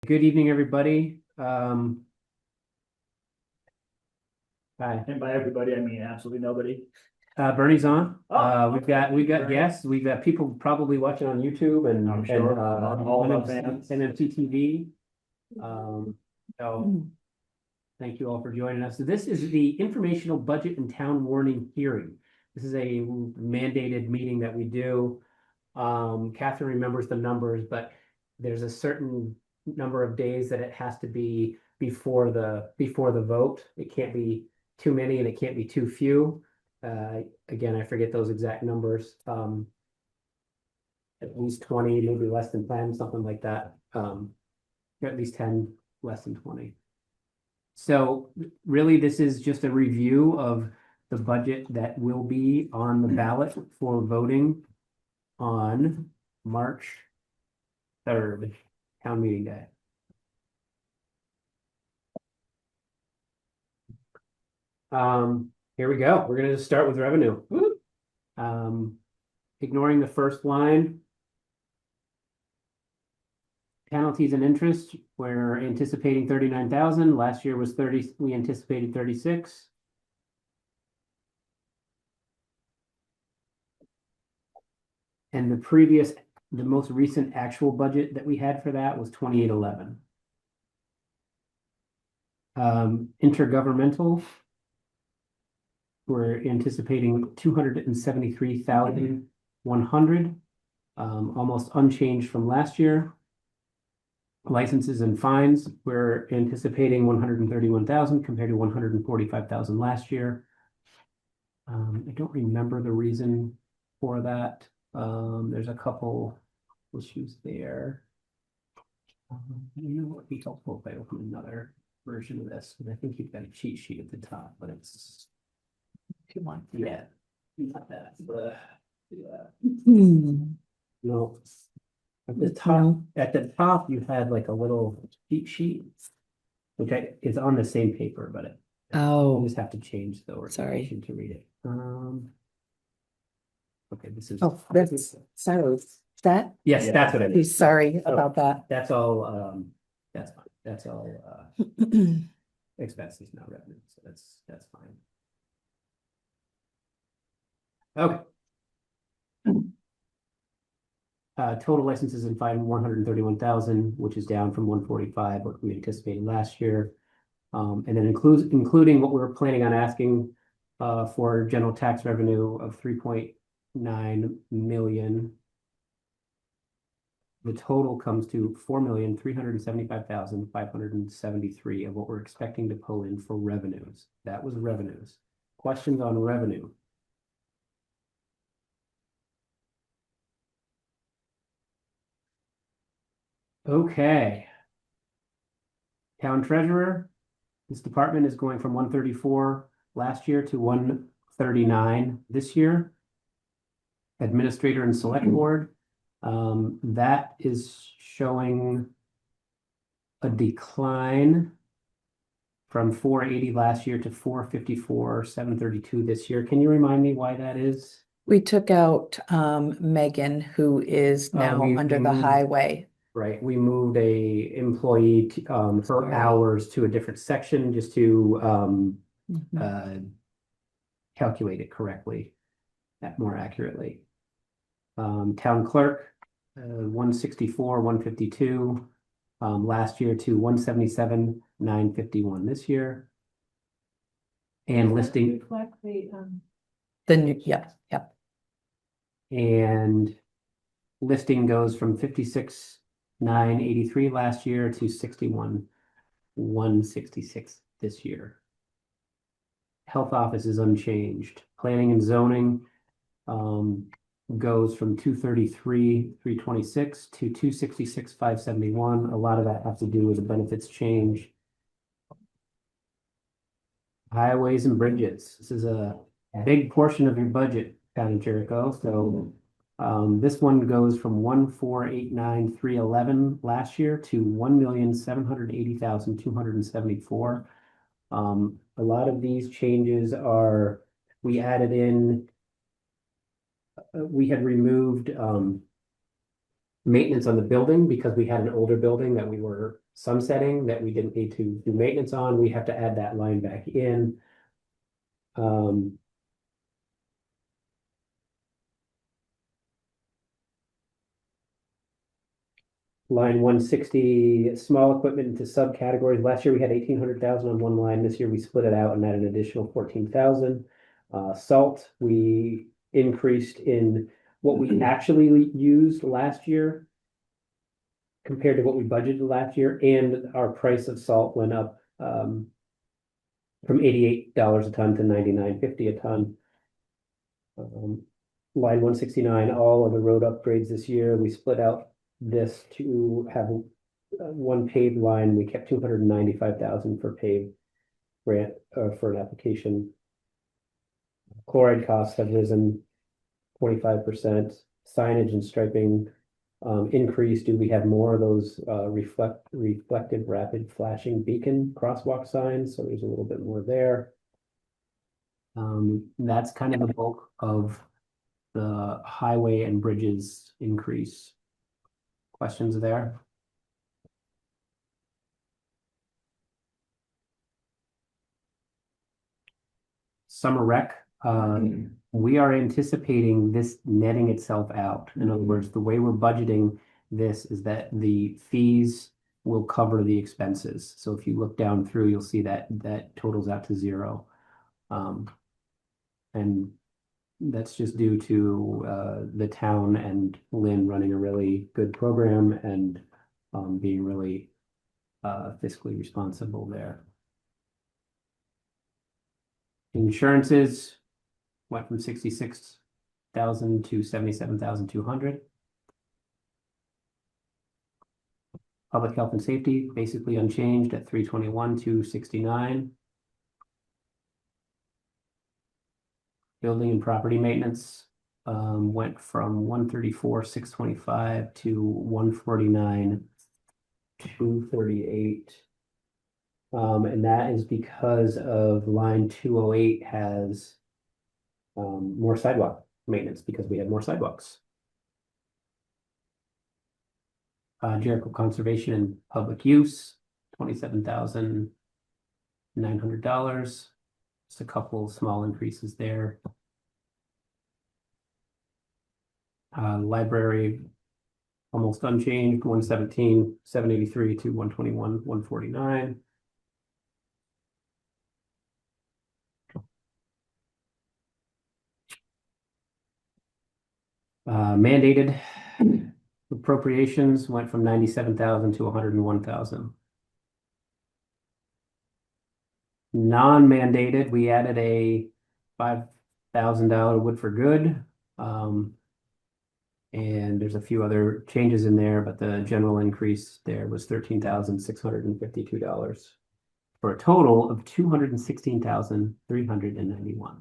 Good evening, everybody. Hi, And by everybody, I mean absolutely nobody. Bernie's on. Oh, We've got Bernie. guests. We've got people probably watching on YouTube and I'm sure. All of our NMC fans. NMT TV. So thank you all for joining us. So this is the informational budget and town warning hearing. This is a mandated meeting that we do. Catherine remembers the numbers, but there's a certain number of days that it has to be before the vote. It can't be too many and it can't be too few. Again, I forget those exact numbers. At least 20, maybe less than 10, something like that. At least 10, less than 20. So really, this is just a review of the budget that will be on the ballot for voting on March 3rd, town meeting day. Here we go. We're gonna just start with revenue. Ignoring the first line. Penalties and interest, we're anticipating 39,000. Last year was 30, we anticipated 36. And the most recent actual budget that we had for that was 2811. Intergovernmental, we're anticipating 273,100, almost unchanged from last year. Licenses and fines, we're anticipating 131,000 compared to 145,000 last year. I don't remember the reason for that. There's a couple issues there. You know what would be helpful if I open another version of this, because I think you've got a cheat sheet at the top, but it's too much. Yeah, not that. Yeah. No. At the top, you had like a little cheat sheet, which is on the same paper, but you just have to change the organization to read it. Okay, this is. Oh, that's sorry. That Yes, Yeah. that's what I mean. sorry about that. That's all. That's fine. That's all. Expenses, not revenue. So that's fine. Okay. Total licenses and fine 131,000, which is down from 145, what we anticipated last year. And then including what we were planning on asking for general tax revenue of 3.9 million. The total comes to 4,375,573 of what we're expecting to pull in for revenues. That was revenues. Questions on revenue? Okay. Town treasurer, this department is going from 134 last year to 139 this year. Administrator and select board, that is showing a decline from 480 last year to 454, 732 this year. Can you remind me why that is? We took out Megan, who is now under the highway. Right, we moved a employee to, her hours to a different section just to calculate it correctly, more accurately. Town clerk, 164, 152, last year to 177, 951 this year. And listing. Reflect the new, yeah. And listing goes from 56,983 last year to 61,166 this year. Health office is unchanged. Planning and zoning goes from 233, 326 to 266, 571. A lot of that has to do with the benefits change. Highways and bridges. This is a big portion of your budget, County Jericho. So this one goes from 1,489,311 last year to 1,780,274. A lot of these changes are, we added in, we had removed maintenance on the building because we had an older building that we were sunsetting that we didn't need to do maintenance on. We have to add that line back in. Line 160, small equipment into subcategories. Last year we had 1,800,000 on one line. This year we split it out and added an additional 14,000. Salt, we increased in what we actually used last year compared to what we budgeted last year, and our price of salt went up from $88 a ton to $99.50 a ton. Line 169, all of the road upgrades this year, we split out this to have one paved line. We kept 295,000 for paved grant for an application. Chloride costs have risen 25%. Signage and striping increased. Do we have more of those reflective rapid flashing beacon crosswalk signs? So there's a little bit more there. That's kind of the bulk of the highway and bridges increase. Questions there? Summer rec, we are anticipating this netting itself out. In other words, the way we're budgeting this is that the fees will cover the expenses. So if you look down through, you'll see that that totals out to zero. And that's just due to the town and Lynn running a really good program and being really fiscally responsible there. Insurances went from 66,000 to 77,200. Public health and safety basically unchanged at 321 to 69. Building and property maintenance went from 134,625 to 149,238. And that is because of line 208 has more sidewalk maintenance because we had more sidewalks. Jericho conservation and public use, $27,900. Just a couple small increases there. Library almost unchanged, 117, 783 to 121, 149. Mandated appropriations went from 97,000 to 101,000. Non-mandated, we added a $5,000 wood for good. And there's a few other changes in there, but the general increase there was $13,652 for a total of $216,391.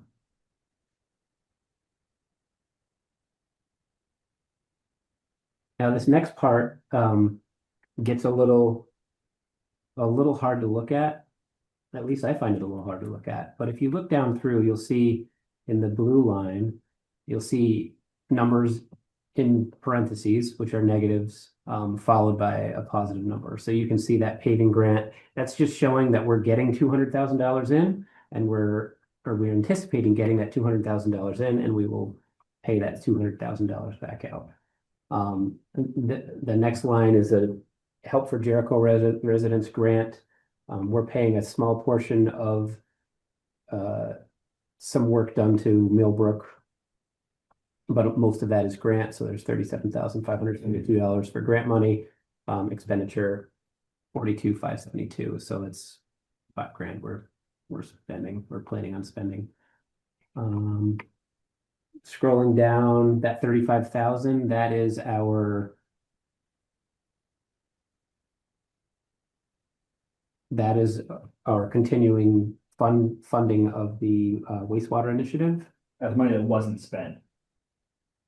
Now this next part gets a little hard to look at. At least I find it a little hard to look at. But if you look down through, you'll see in the blue line, you'll see numbers in parentheses, which are negatives, followed by a positive number. So you can see that paving grant, that's just showing that we're getting $200,000 in, and we're anticipating getting that $200,000 in, and we will pay that $200,000 back out. The next line is a help for Jericho residents grant. We're paying a small portion of some work done to Millbrook, but most of that is grant. So there's $37,572 for grant money. Expenditure $42,572. So it's $5,000 we're spending. We're planning on spending. Scrolling down, that 35,000, that is our continuing funding of the wastewater initiative. That's money that wasn't spent.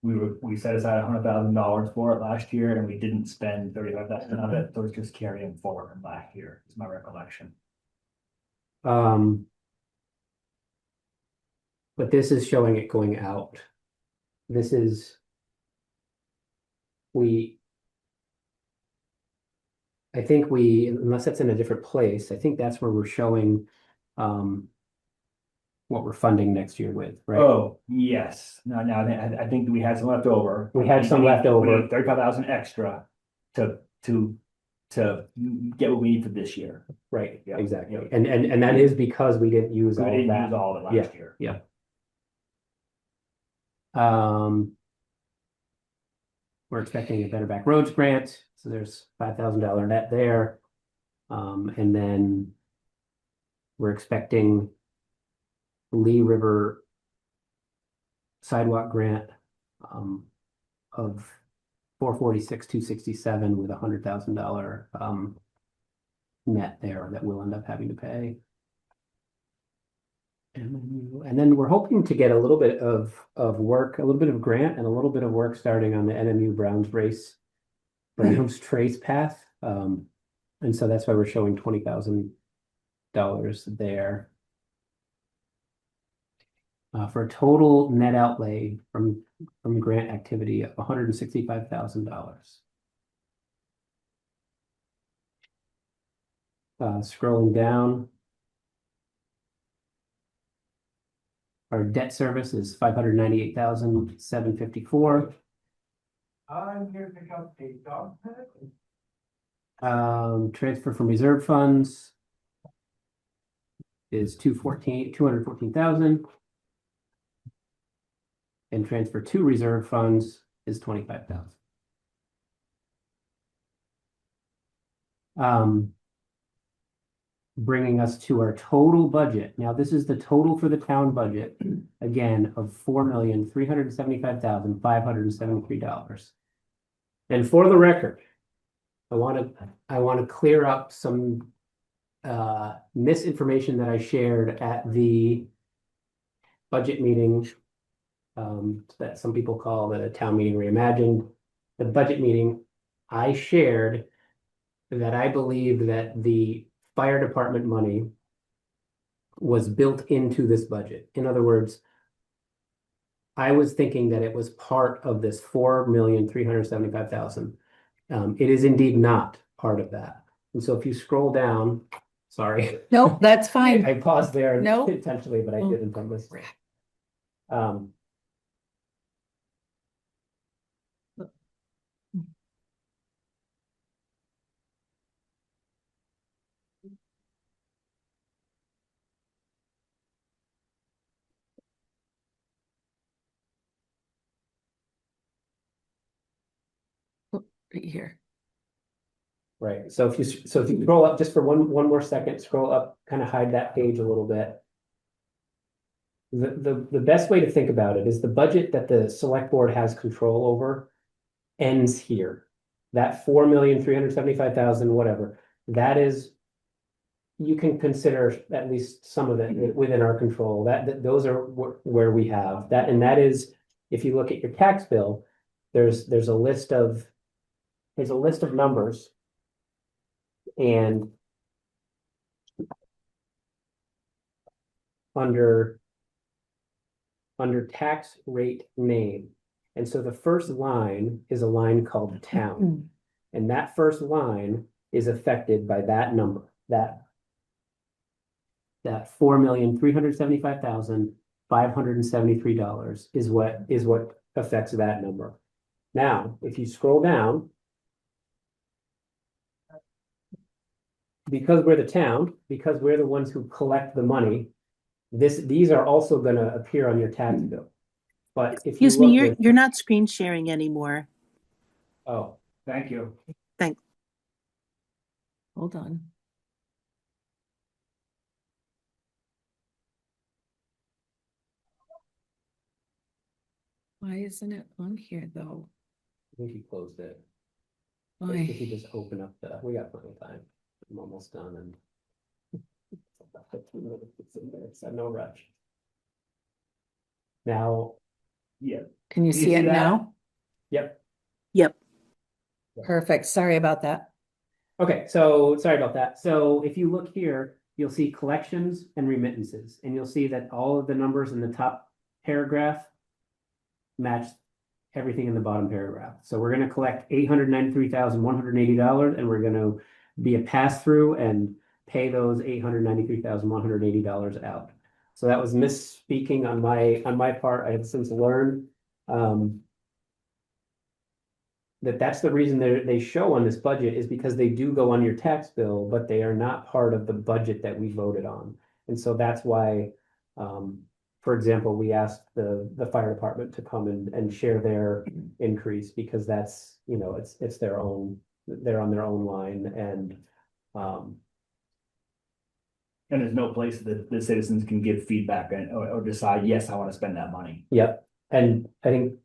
We set aside $100,000 for it last year and we didn't spend 35,000 of it, so it's just carrying forward from last year, is my recollection. But this is showing it going out. This is, we I think we, unless that's in a different place, I think that's where we're showing, what we're funding next year with, right? Oh, yes. No, I think we had some left over. We had some left over. 35,000 extra to get what we need for this year. Right, Yeah, exactly. yeah. And that is because we didn't use We all of didn't that. use all of it Yeah. last year. Yeah. We're expecting a Better Back Roads grant, so there's $5,000 net there. And then we're expecting Lee River sidewalk grant of 446,267 with $100,000 net there that we'll end up having to pay. And then we're hoping to get a little bit of work, a little bit of grant and a little bit of work starting on the NMU Browns race, Browns Trace path. And so that's why we're showing $20,000 there. For a total net outlay from grant activity of $165,000. Scrolling down. Our debt service is $598,754. I'm here to pick up a dog. Transfer from reserve funds is 214,000. And transfer to reserve funds is 25,000. Bringing us to our total budget. Now, this is the total for the town budget, again, of $4,375,573. And for the record, I want to clear up some misinformation that I shared at the budget meeting, that some people call the town meeting reimagined. The budget meeting, I shared that I believe that the fire department money was built into this budget. In other words, I was thinking that it was part of this $4,375,000. It is indeed not part of that. And so if you scroll down, sorry. Nope, that's fine. I paused there Nope. intentionally, but I didn't on this. Right here. Right. So if you scroll up just for one more second, scroll up, kind of hide that page a little bit. The best way to think about it is the budget that the select board has control over ends here. That 4,375,000, whatever, that is, you can consider at least some of it within our control. That those are where we have that, and that is, if you look at your tax bill, there's a list of numbers, and under tax rate name. And so the first line is a line called town. And that first line is affected by that number, that $4,375,573 is what affects that number. Now, if you scroll down, because we're the town, because we're the ones who collect the money, these are also going to appear on your tax bill. But if Excuse me, you're not screen sharing anymore. Oh, Thank you. Thanks. Hold on. Why isn't it on here though? I think you closed it. Why? If you just open up we got plenty of time. I'm almost done and about 15 minutes, so no rush. Now, Yeah. Can you Do see it that? now? yep. Yep. Perfect. Sorry about that. Okay, so sorry about that. So if you look here, you'll see collections and remittances, and you'll see that all of the numbers in the top paragraph match everything in the bottom paragraph. So we're going to collect $893,180, and we're going to be a pass-through and pay those $893,180 out. So that was misspeaking on my part. I have since learned that's the reason they show on this budget is because they do go on your tax bill, but they are not part of the budget that we voted on. And so that's why, for example, we asked the fire department to come and share their increase because that's, it's their own, they're on their own line and there's no place that the citizens can give feedback or decide, yes, I want to spend that money. Yep. And I think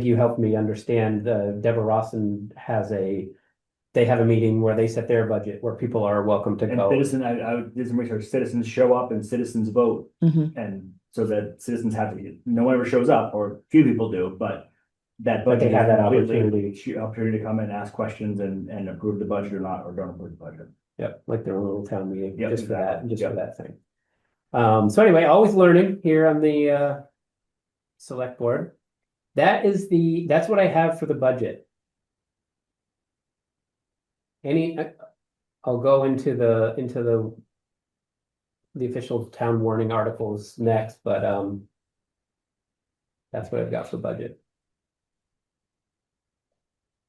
you helped me understand, Deborah Rawson they have a meeting where they set their budget where people are welcome to And go. I did some research, citizens show up and citizens vote. Mhm. And so that citizens have to, no one ever shows up, or few people do, but that But they budget have that is opportunity. opportunity to come and ask questions and approve the budget or not, or don't approve the budget. Yep, like their own little town meeting, Yep, just for that, exactly. for that thing. So anyway, always learning here on the select board. That's what I have for the budget. I'll go into the official town warning articles next, but that's what I've got for budget.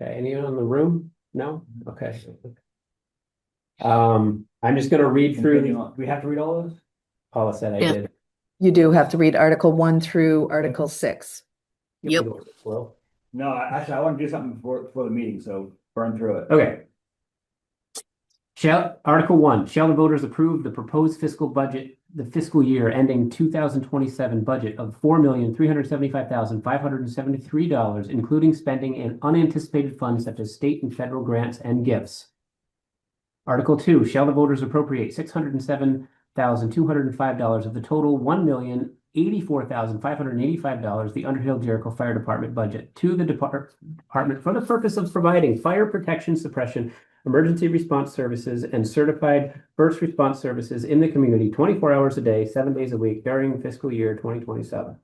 Okay, anyone in the room? No? Okay. I'm just gonna read through. Do we have to read all those? Paula said I Yeah. did. You do have to read Article 1 through Article 6. Yep. Well, No, actually, I want to do something before the meeting, so burn through it. okay. Article 1, shall the voters approve the proposed fiscal budget, the fiscal year ending 2027 budget of $4,375,573, including spending in unanticipated funds such as state and federal grants and gifts. Article 2, shall the voters appropriate $607,205 of the total $1,084,585, the Underhill Jericho Fire Department budget, to the department for the purpose of providing fire protection, suppression, emergency response services, and certified first response services in the community 24 hours a day, 7 days a week during fiscal year 2027.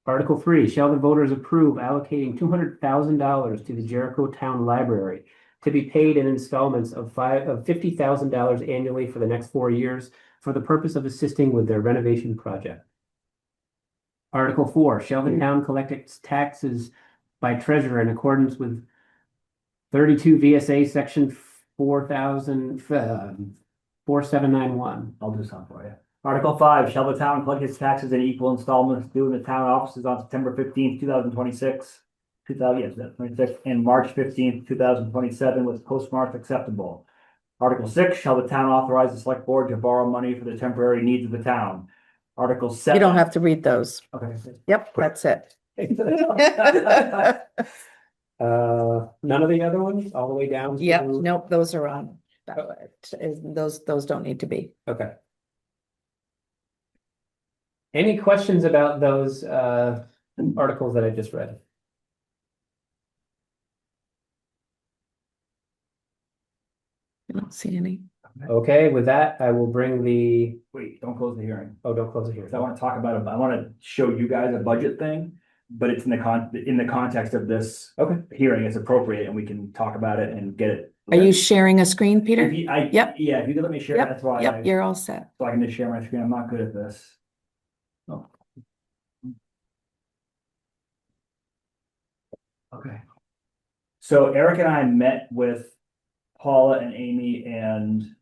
Article 3, shall the voters approve allocating $200,000 to the Jericho Town Library to be paid in installments of $50,000 annually for the next 4 years for the purpose of assisting with their renovation project. Article 4, shall the town collect its taxes by treasurer in accordance with 32 VSA section 4791. I'll do something for you. Article 5, shall the town collect its taxes in equal installments due in the town offices on September 15th, 2026, and March 15th, 2027 with postmarks acceptable. Article 6, shall the town authorize the select board to borrow money for the temporary needs of the town. Article 7. You don't have to read those. Okay. Yep, that's it. None of the other ones, all the way down to. Yep, nope, those are on. Those don't need to be. Okay. Any questions about those articles that I just read? I don't see any. Okay, with that, I will bring Wait, don't close the hearing. don't close it here. 'Cause I want to talk about I want to show you guys a budget thing, but it's in the context of this Okay. hearing. It's appropriate, and we can talk about it and get it. Are you sharing a screen, Peter? Yep. Yeah, if you could let me share, that's why. Yep, you're all set. So I can just share my screen. I'm not good at this. Oh. Okay. So Eric and I met with Paula and Amy and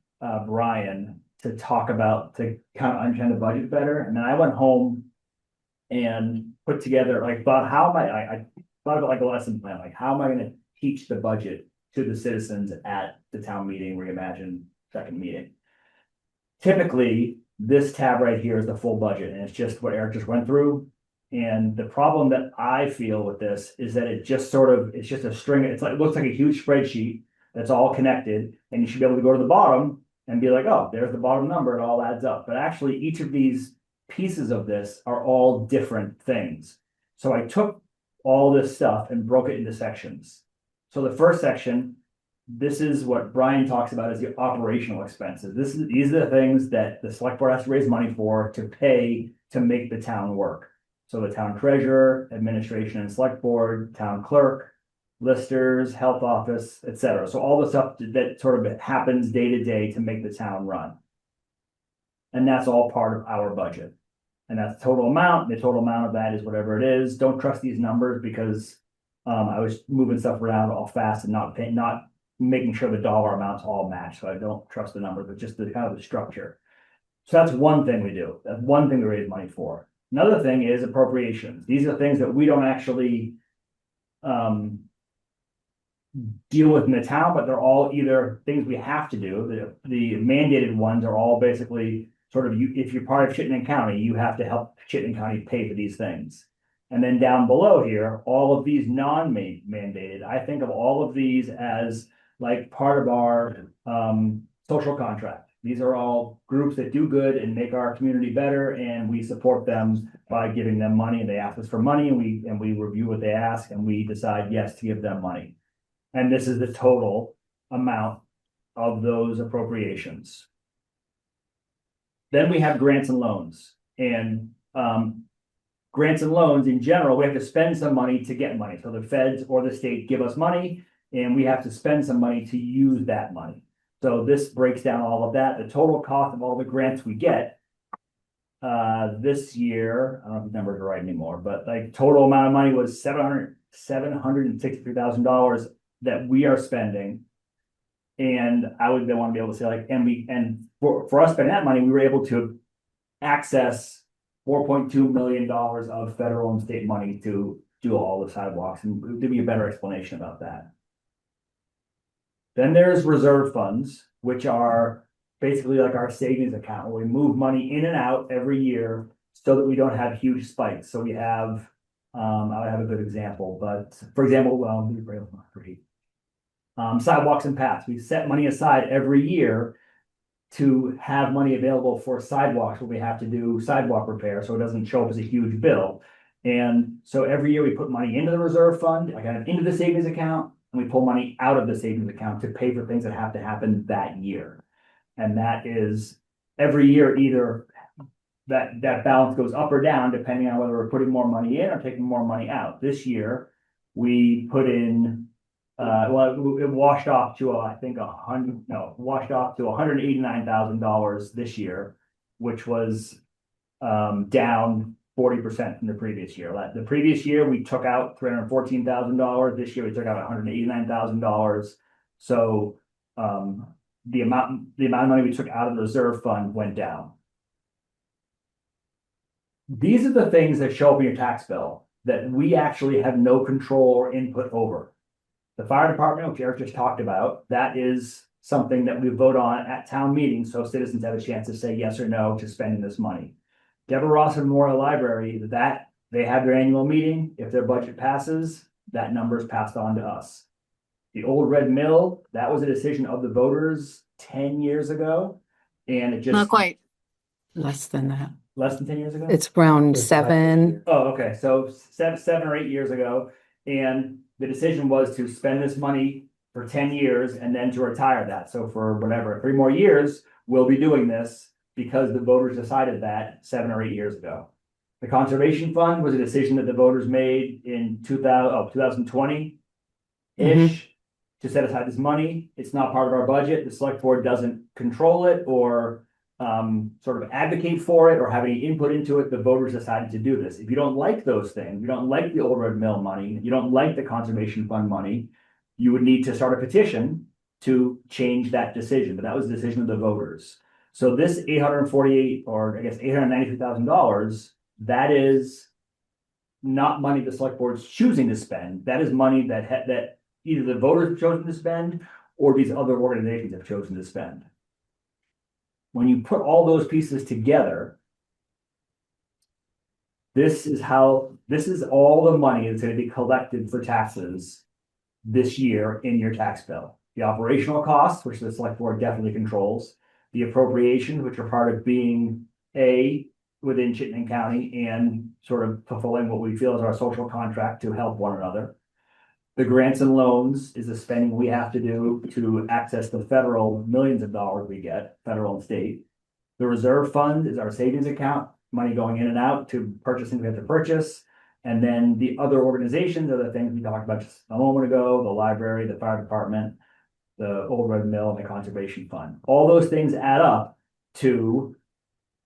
Brian to talk about, to kind of understand the budget better. And then I went home and put together, like, thought, how am I thought about like a lesson plan, like, how am I gonna teach the budget to the citizens at the town meeting, reimagine second meeting? Typically, this tab right here is the full budget, and it's just what Eric just went through. And the problem that I feel with this is that it's just a string, it looks like a huge spreadsheet that's all connected, and you should be able to go to the bottom and be like, oh, there's the bottom number, it all adds up. But actually, each of these pieces of this are all different these. So I took all this stuff and broke it into sections. So the first section, this is what Brian talks about as the operational expenses. These are the things that the select board has to raise money for, to pay to make the town work. So the town treasurer, administration and select board, town clerk, listers, health office, etc. So all the stuff that sort of happens day to day to make the town run. And that's all part of our budget. And that's the total amount. The total amount of that is whatever it is. Don't trust these numbers because I was moving stuff around all fast and not making sure the dollar amounts all match. So I don't trust the numbers, but just the kind of the structure. So that's one thing we do. That's one thing we raise money for. Another thing is appropriations. These are things that we don't actually deal with in the town, but they're all either things we have to do. The mandated ones are all basically sort of if you're part of Chittenden County, you have to help Chittenden County pay for these things. And then down below here, all of these non-mandated, I think of all of these as like part of our social contract. These are all groups that do good and make our community better, and we support them by giving them money. And they ask us for money, and we review what they ask, and we decide yes to give them money. And this is the total amount of those appropriations. Then we have grants and loans, and grants and loans in general, we have to spend some money to get money. So the feds or the state give us money, and we have to spend some money to use that money. So this breaks down all of that. The total cost of all the grants we get this year, I don't know if the numbers are right anymore, but like total amount of money was $763,000 that we are spending. And I would want to be able to say like, and for us spending that money, we were able to access $4.2 million of federal and state money to do all the sidewalks, and give me a better explanation about that. Then there's reserve funds, which are basically like our savings account, where we move money in and out every year so that we don't have huge spikes. So we have, I have a good example, but for example, sidewalks and paths. We set money aside every year to have money available for sidewalks when we have to do sidewalk repair, so it doesn't show up as a huge bill. And so every year we put money into the reserve fund, like kind of into the savings account, and we pull money out of the savings account to pay for things that have to happen that year. And that is every year, either that balance goes up or down, depending on whether we're putting more money in or taking more money out. This year, we put in, it washed off to, washed off to $189,000 this year, which was down 40% from the previous year. The previous year, we took out $314,000. This year, we took out $189,000. So the amount of money we took out of the reserve fund went down. These are the things that show up in your tax bill that we actually have no control or input over. The fire department, which Eric just talked about, that is something that we vote on at town meetings, so citizens have a chance to say yes or no to spending this money. Deborah Ross Memorial Library, that they have their annual meeting. If their budget passes, that number is passed on to us. The old Red Mill, that was a decision of the voters 10 years ago. And it just Not quite. Less than that. less than 10 years ago. It's around 7. Oh, okay. So seven or 8 years ago. And the decision was to spend this money for 10 years and then to retire that. So for whatever, 3 more years, we'll be doing this because the voters decided that 7 or 8 years ago. The conservation fund was a decision that the voters made in 2020-ish to set aside this money. It's not part of our budget. The select board doesn't control it or sort of advocate for it or have any input into it. The voters decided to do this. If you don't like those things, you don't like the old Red Mill money, you don't like the conservation fund money, you would need to start a petition to change that decision. But that was the decision of the voters. So this $848 or I guess $892,000, that is not money the select board's choosing to spend. That is money that either the voters have chosen to spend or these other organizations have chosen to spend. When you put all those pieces together, this is all the money that's going to be collected for taxes this year in your tax bill. The operational costs, which the select board definitely controls, the appropriations, which are part of being within Chittenden County and sort of fulfilling what we feel is our social contract to help one another. The grants and loans is the spending we have to do to access the federal millions of dollars we get, federal and state. The reserve fund is our savings account, money going in and out to purchase things we have to purchase. And then the other organizations are the things we talked about just a moment ago, the library, the fire department, the Old Red Mill, and the conservation fund. All those things add up to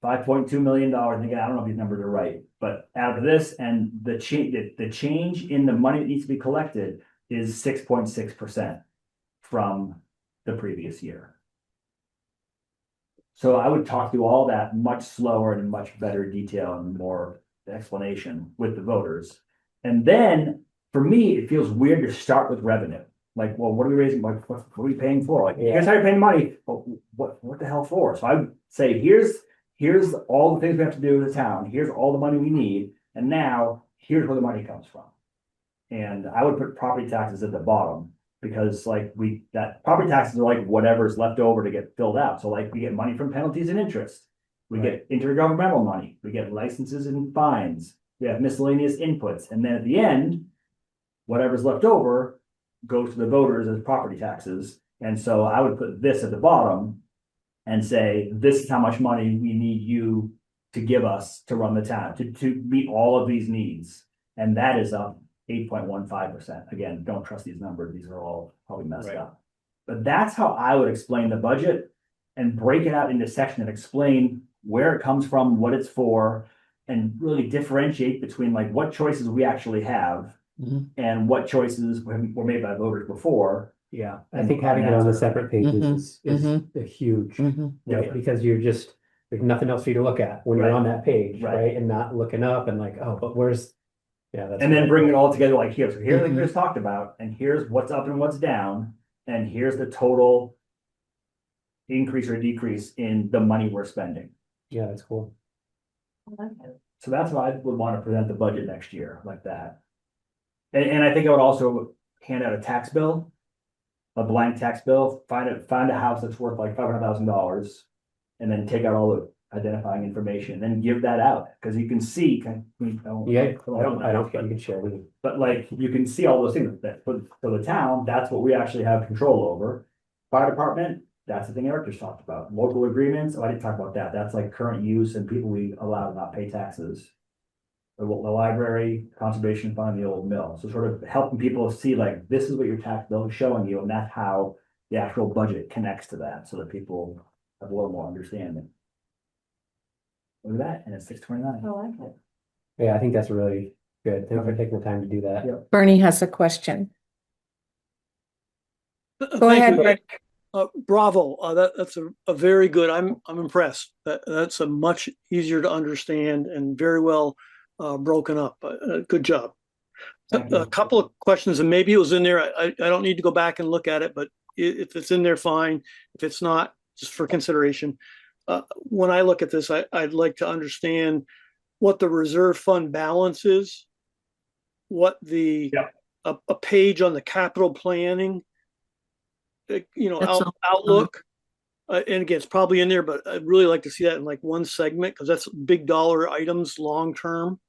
$5.2 million. And again, I don't know if these numbers are right, but out of this and the change in the money that needs to be collected is 6.6% from the previous year. So I would talk through all that much slower and in much better detail and more explanation with the voters. And then for me, it feels weird to start with revenue. Like, well, what are we raising? Like, what are we paying for? Like, here's how you're paying money. But what the hell for? So I would say, here's all the things we have to do as a town. Here's all the money we need. And now here's where the money comes from. And I would put property taxes at the bottom because like that property taxes are like whatever's left over to get filled out. So like we get money from penalties and interest. We get intergovernmental money. We get licenses and fines. We have miscellaneous inputs. And then at the end, whatever's left over goes to the voters as property taxes. And so I would put this at the bottom and say, this is how much money we need you to give us to run the town, to meet all of these needs. And that is up 8.15%. Again, don't trust these numbers. These are all probably messed up. But that's how I would explain the budget and break it out into sections and explain where it comes from, what it's for, and really differentiate between like what choices we actually have and what choices were made by voters before. Yeah, I think having it on the separate pages is a huge, Yeah. because there's nothing else for you to look at when you're on that page, right? And not looking up and like, oh, but where's, that's and then bring it all together like here. So here's like we just talked about, and here's what's up and what's down, and here's the total increase or decrease in the money we're spending. Yeah, that's cool. So that's how I would want to present the budget next year, like that. And I think I would also hand out a tax bill, a blank tax bill, find a house that's worth like $500,000, and then take out all the identifying information, and give that out because you can see. I don't. You can share with me. But like you can see all those things that for the town, that's what we actually have control over. Fire department, that's the thing Eric just talked about. Local agreements, I didn't talk about that. That's like current use and people we allow to not pay taxes. The library, conservation fund, the old mill. So sort of helping people see like this is what your tax bill is showing you, and that's how the actual budget connects to that, so that people have a little more understanding. Look at that, and it's 6:29. I like it. Yeah, I think that's really good. Thanks for taking the time to do that. Yep. Bernie has a question. Go Thank ahead, you. Bernie. Bravo. That's a very good. I'm impressed. That's a much easier to understand and very well broken up. Good job. A couple of questions, and maybe it was in there. I don't need to go back and look at it, but if it's in there, fine. If it's not, just for consideration. When I look at this, I'd like to understand what the reserve fund balance is, what the a page on the capital planning, outlook. And again, it's probably in there, but I'd really like to see that in like one segment because that's big dollar items long term.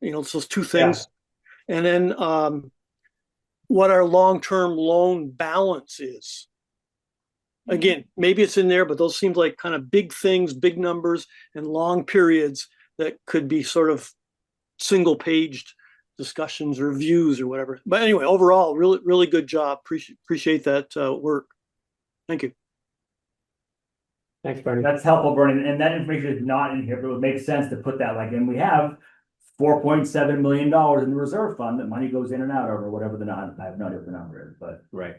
It's those two things. Yeah. And then what our long-term loan balance is. Again, maybe it's in there, but those seem like kind of big things, big numbers, and long periods that could be sort of single-paged discussions or views or whatever. But anyway, overall, really, really good job. Appreciate that work. Thank you. Thanks, Bernie. That's helpful, Bernie. And that information is not in here, but it would make sense to put that like, and we have $4.7 million in the reserve fund that money goes in and out over whatever I have no idea what the number is, but. Right.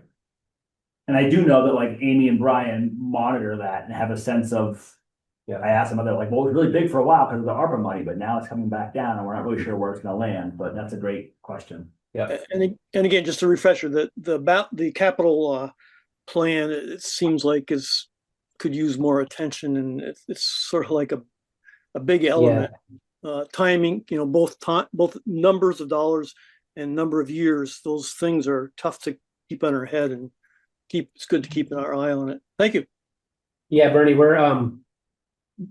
And I do know that like Amy and Brian monitor that and have a sense of, I asked them, they're like, well, it was really big for a while because of the ARPA money, but now it's coming back down and we're not really sure where it's going to land, but that's a great question. Yeah. And again, just a refresher that the capital plan, it seems like could use more attention, and it's sort of like a big element. Timing, both numbers of dollars and number of years, those things are tough to keep on our head, and it's good to keep our eye on it. Thank you. Yeah, Bernie, we're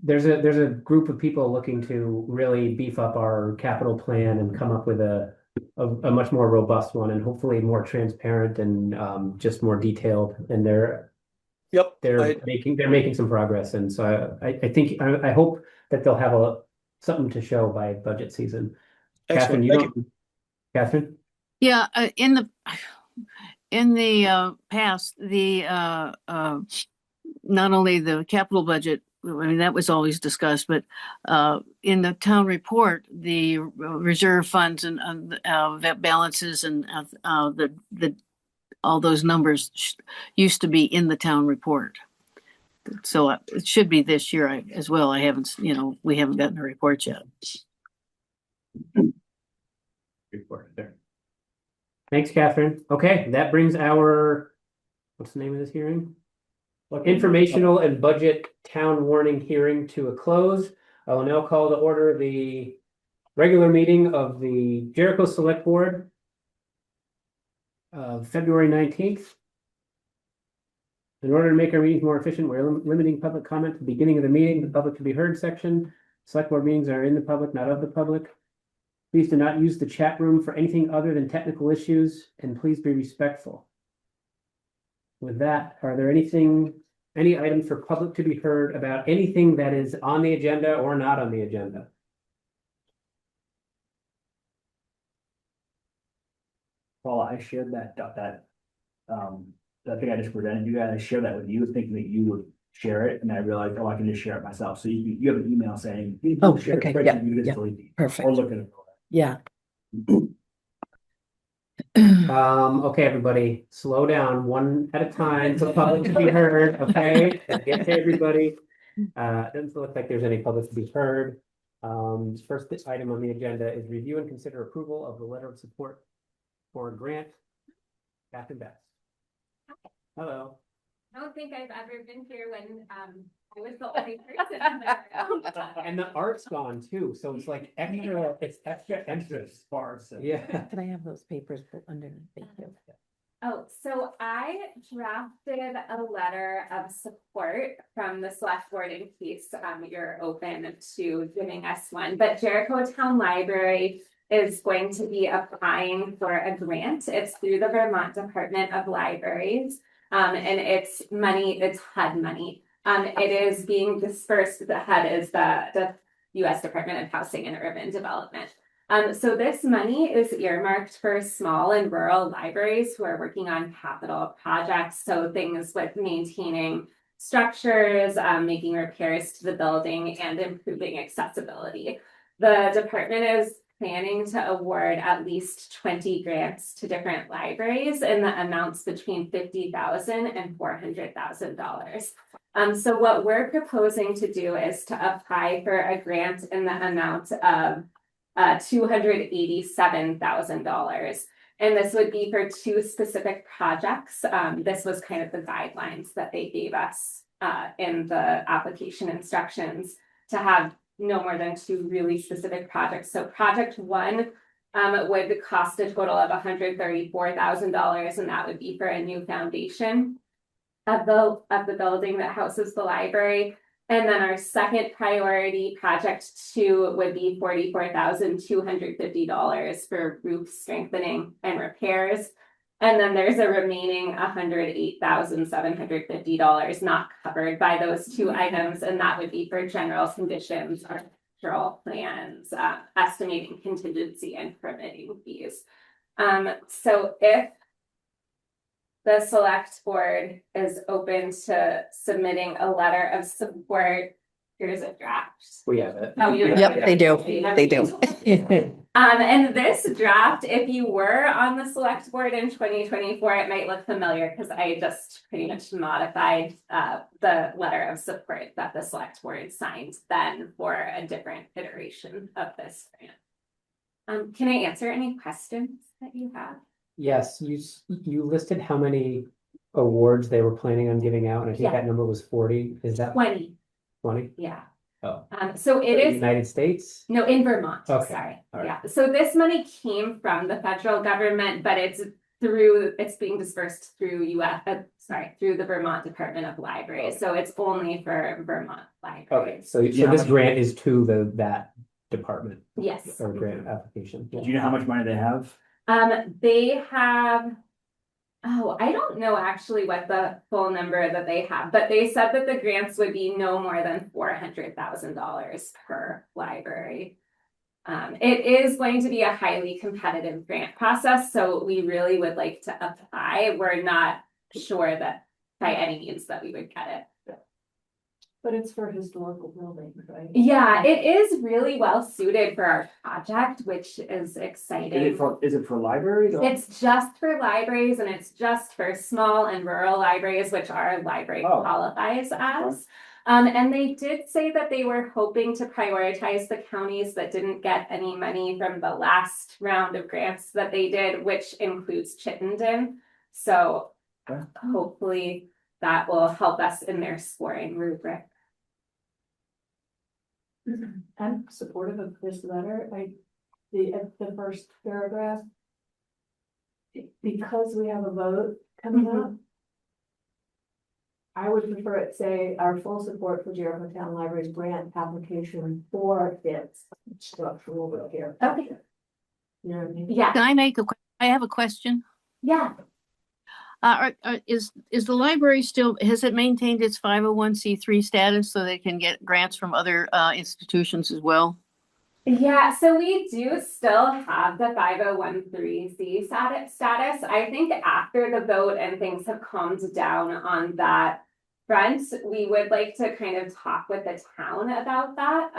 there's a group of people looking to really beef up our capital plan and come up with a much more robust one, and hopefully more transparent and just more detailed. And they're making some progress, and so I think I hope that they'll have something to show by budget season. Catherine, Excellent. you Thank you. don't, Catherine? Yeah, in the past, the not only the capital budget, I mean, that was always discussed, but in the town report, the reserve funds and that balances and the all those numbers used to be in the town report. So it should be this year as well. I haven't, we haven't gotten a report yet. Report there. Thanks, Catherine. Okay, that brings our, what's the name of this hearing? Informational and budget town warning hearing to a close. I will now call to order the regular meeting of the Jericho Selectboard of February 19th. In order to make our meetings more efficient, we're limiting public comment at the beginning of the meeting, the public to be heard section. Select board meetings are in the public, not of the public. Please do not use the chat room for anything other than technical issues, and please be respectful. With that, are there any items for public to be heard about anything that is on the agenda or not on the agenda? Paula, I shared that thing I just presented you guys. I shared that with you, thinking that you would share it, and I realized, oh, I can just share it myself. So you have an email saying, Oh, share it, okay, yeah, you just yeah. delete it, Perfect. or look at it. Yeah. Okay, everybody, slow down one at a time for public to be heard, okay? Get to everybody. Doesn't look like there's any public to be heard. First item on the agenda is review and consider approval of the letter of support for a grant. Captain Beth. Hello. I don't think I've ever been here when I was the only person in the room. And the art's gone too, so it's like extra, it's extra sparse. Yeah. Can I have those papers put underneath? Thank you. Oh, so I drafted a letter of support from the select board in case you're open to giving us one. But Jericho Town Library is going to be applying for a grant. It's through the Vermont Department of Libraries. And it's money, it's HUD money. It is being dispersed. The HUD is the US Department of Housing and Urban Development. So this money is earmarked for small and rural libraries who are working on capital projects. So things with maintaining structures, making repairs to the building, and improving accessibility. The department is planning to award at least 20 grants to different libraries in the amounts between $50,000 and $400,000. So what we're proposing to do is to apply for a grant in the amount of $287,000. And this would be for two specific projects. This was kind of the guidelines that they gave us in the application instructions to have no more than two really specific projects. So project one would cost a total of $134,000, and that would be for a new foundation of the building that houses the library. And then our second priority, project two, would be $44,250 for roof strengthening and repairs. And then there's a remaining $108,750 not covered by those two items, and that would be for general conditions, architectural plans, estimating contingency, and permitting fees. So if the select board is open to submitting a letter of support, here's a draft. We have it. Oh, you Yep, they do. They do. And this draft, if you were on the select board in 2024, it might look familiar because I just pretty much modified the letter of support that the select board signed then for a different iteration of this grant. Can I answer any questions that you have? Yes, you listed how many awards they were planning on giving out, and I think Yeah. that number was 40. Is that 20, 20? yeah. Oh. So it is. United States? No, in Vermont, Okay. sorry. All right. Yeah, so this money came from the federal government, but it's being dispersed through through the Vermont Department of Libraries. So it's only for Vermont Okay, libraries. so this grant is to that department Yes. or grant application. Do you know how much money they have? They have, I don't know actually what the full number that they have, but they said that the grants would be no more than $400,000 per library. It is going to be a highly competitive grant process, so we really would like to apply. We're not sure that by any means that we would get it. But it's for historical buildings, right? Yeah, it is really well suited for our project, which is exciting. Is it for libraries? Or? It's just for libraries and it's just for small and rural libraries, which our library qualifies as. And they did say that they were hoping to prioritize the counties that didn't get any money from the last round of grants that they did, which includes Chittenden. So hopefully that will help us in their scoring rubric. I'm supportive of this letter. The first paragraph, because we have a vote coming up, I would prefer it say our full support for Jericho Town Library's grant application for its structural repair. Okay. You know what I mean? Yeah. Can I have a question? Yeah. Is the library still, has it maintained its 501c3 status so they can get grants from other institutions as well? Yeah, so we do still have the 501(c)(3) status. I think after the vote and things have calmed down on that front, we would like to kind of talk with the town about that.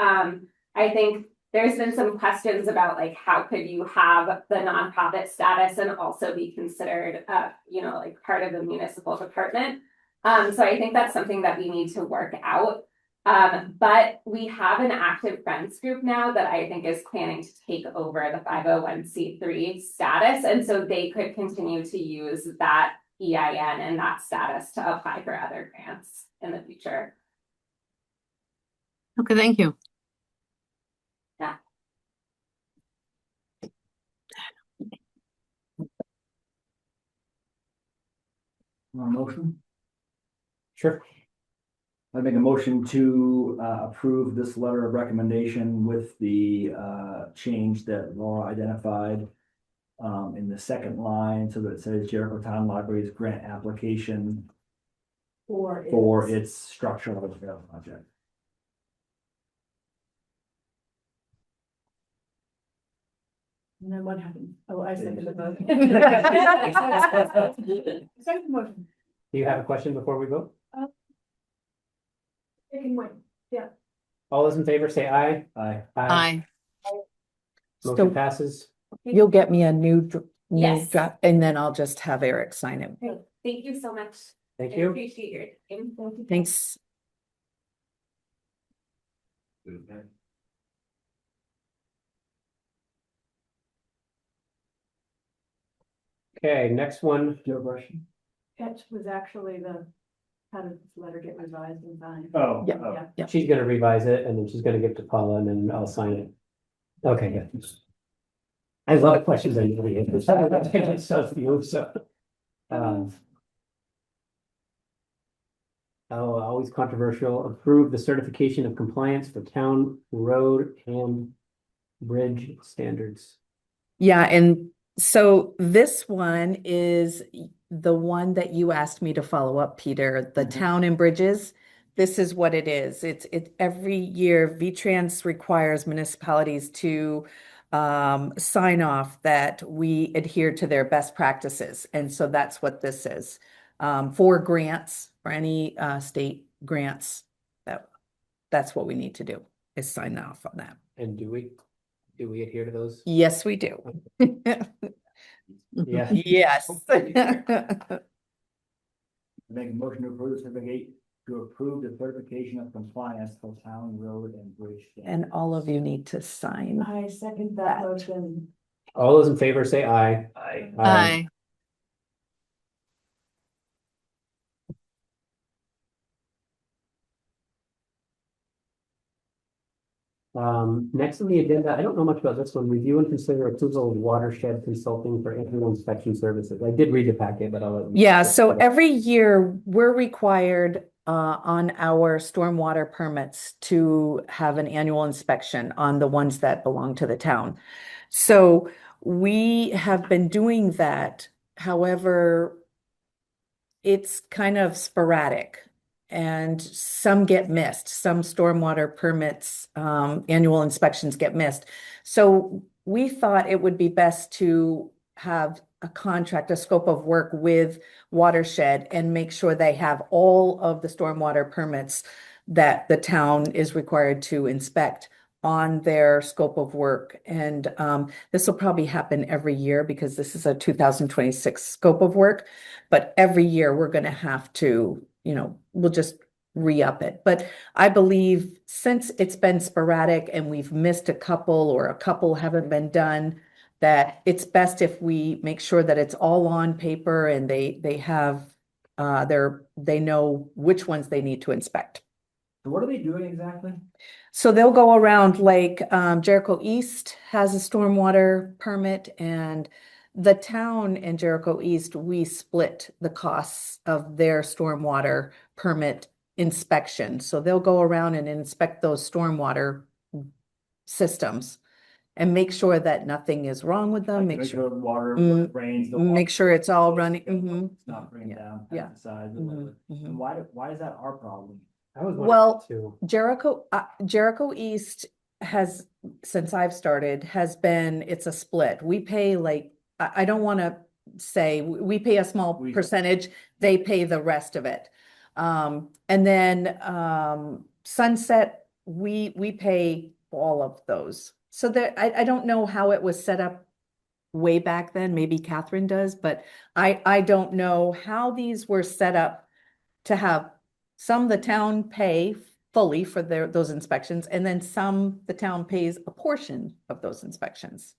I think there's been some questions about like how could you have the nonprofit status and also be considered like part of the municipal department. So I think that's something that we need to work out. But we have an active friends group now that I think is planning to take over the 501c3 status. And so they could continue to use that EIN and that status to apply for other grants in the future. Okay, thank you. Yeah. Motion? Sure. I make a motion to approve this letter of recommendation with the change that Laura identified in the second line, so that it says Jericho Town Library's grant application for its structural repair project. And then what happened? Oh, I seconded the vote. Second motion. Do you have a question before we vote? It can wait. Yeah. All those in favor say aye. Aye. Aye. Motion So passes. you'll get me a new Yes. draft, and then I'll just have Eric sign it. Great. Thank you so much. Thank I you. appreciate your time. Thanks. Okay, next one. Do you have a question? Catch was actually how did this letter get revised and signed? Oh. Yeah. oh. Yeah. She's gonna revise it and then she's gonna give it to Paula and then I'll sign it. Okay, good. I love questions I usually answer. So few, so. Always controversial. Approve the certification of compliance for town, road, and bridge standards. Yeah, and so this one is the one that you asked me to follow up, Peter, the town and bridges. This is what it is. It's every year V-Trans requires municipalities to sign off that we adhere to their best practices. And so that's what this is. For grants, for any state grants, that's what we need to do, is sign off on that. And do we adhere to those? Yes, we do. Yeah. Yes. Make a motion to approve the certification of compliance for town, road, and bridge. And all of you need to sign. I second that motion. All those in favor say aye. Aye. Aye. Next on the agenda, I don't know much about this one. Review and consider approval of Watershed Consulting for annual inspection services. I did read the packet, but I'll let you. Yeah, so every year we're required on our stormwater permits to have an annual inspection on the ones that belong to the town. So we have been doing that. However, it's kind of sporadic. and some get missed. Some stormwater permits, annual inspections get missed. So we thought it would be best to have a contract, a scope of work with Watershed and make sure they have all of the stormwater permits that the town is required to inspect on their scope of work. And this will probably happen every year because this is a 2026 scope of work. But every year we're going to have to, we'll just re-up it. But I believe since it's been sporadic and we've missed a couple or a couple haven't been done, that it's best if we make sure that it's all on paper and they have they know which ones they need to inspect. So what are they doing exactly? So they'll go around like Jericho East has a stormwater permit, and the town in Jericho East, we split the costs of their stormwater permit inspection. So they'll go around and inspect those stormwater systems and make sure that nothing is wrong with them. Like, Make make sure, sure water Mm, drains. the make water- sure it's all running. It's not bringing Yeah, down yeah. pesticides. Mhm, mhm. And why is that our problem? I was Well, wondering too. Jericho East has, since I've started, it's a split. We pay like, I don't want to say, we pay a small We- percentage, they pay the rest of it. And then Sunset, we pay all of those. So there, I don't know how it was set up way back then, maybe Catherine does, but I don't know how these were set up to have some the town pay fully for those inspections, and then some the town pays a portion of those inspections.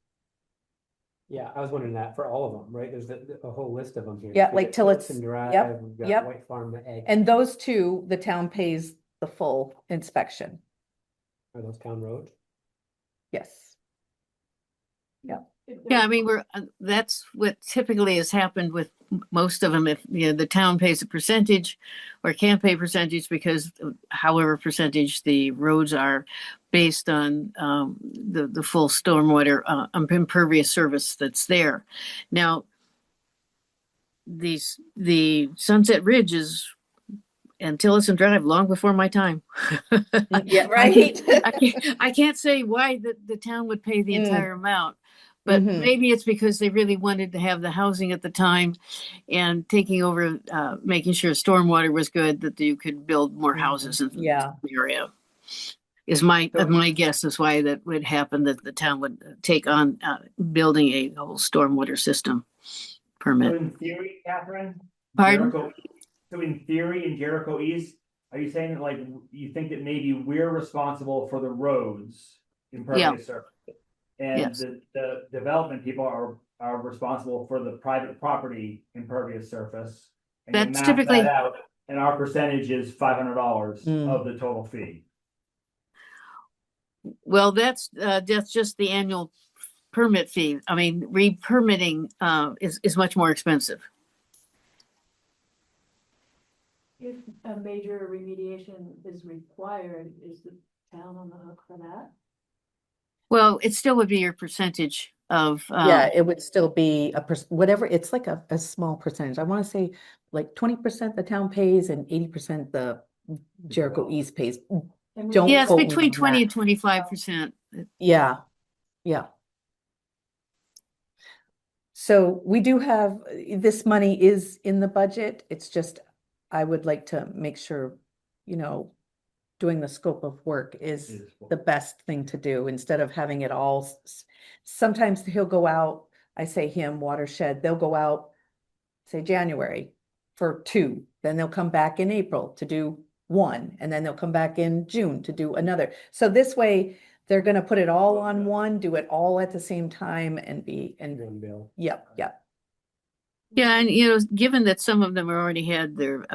Yeah, I was wondering that for all of them, right? There's a whole list of them here. Yeah, We like got Tillot's- Tillotson Drive, yep, we've got yep. White Farm, the egg. And those two, the town pays the full inspection. Are those town roads? Yes. Yeah, I mean, that's what typically has happened with most of them. If, the town pays a percentage or can't pay percentage because however percentage the roads are based on the full stormwater impervious surface that's there. Now, the Sunset Ridge and Tillotson Drive long before my time. Yeah, right. I can't say why the town would pay the Mm. entire amount, but Mhm. maybe it's because they really wanted to have the housing at the time and taking over, making sure stormwater was good, that you could build more houses in Yeah. the area. Is my guess is why that would happen, that the town would take on building a whole stormwater system So permit. in theory, Catherine? Pardon? So in theory, in Jericho East, are you saying that like, you think that maybe we're responsible for the roads impervious surface? And Yes. the development people are responsible for the private property impervious surface. And you That's map typically- that out, and our percentage is $500 Mm. of the total fee. Well, that's just the annual permit fee. I mean, re-permitting is much more expensive. If a major remediation is required, is the town on the hook for that? Well, it still would be your percentage of. Yeah, it would still be whatever, it's like a small percentage. I want to say like 20% the town pays and 80% the Jericho East pays. And we- Don't Yeah, it's quote me between on 20 that. and 25%. Yeah, yeah. So we do have, this money is in the budget. It's just, I would like to make sure, doing the scope of work is the best thing to do instead of having it all. Sometimes he'll go out, I say him, Watershed, they'll go out, say January for 2, then they'll come back in April to do 1, and then they'll come back in June to do another. So this way, they're gonna put it all on one, do it all at the same time and One bill. yep. Yeah, and given that some of them already had their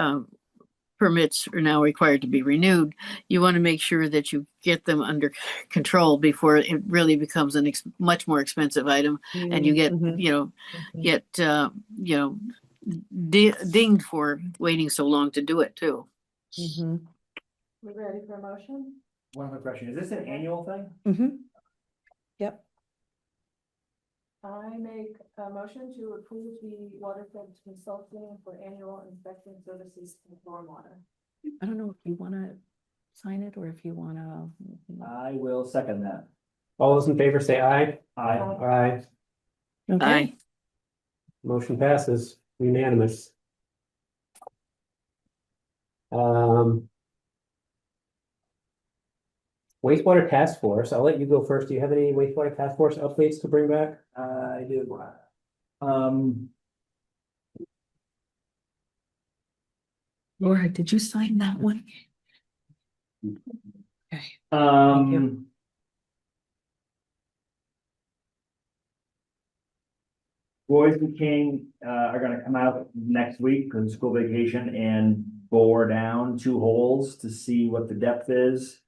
permits are now required to be renewed, you want to make sure that you get them under control before it really becomes a much more expensive item, and you get Mhm. dinged for waiting so long to do it too. Mhm. We ready for a motion? One quick question, is this an annual thing? Mhm. Yep. I make a motion to approve the Watershed consulting for annual inspection services in stormwater. I don't know if you want to sign it or if you want to. I will second that. All those in favor say aye. I, Aye. Aye. Motion passes unanimous. Um. Wastewater Task Force, I'll let you go first. Do you have any wastewater task force updates to bring back? I do. Um, Laura, did you sign that one? Okay. um. Boys and King, are gonna come out next week for the school vacation and bore down 2 holes to see what the depth is.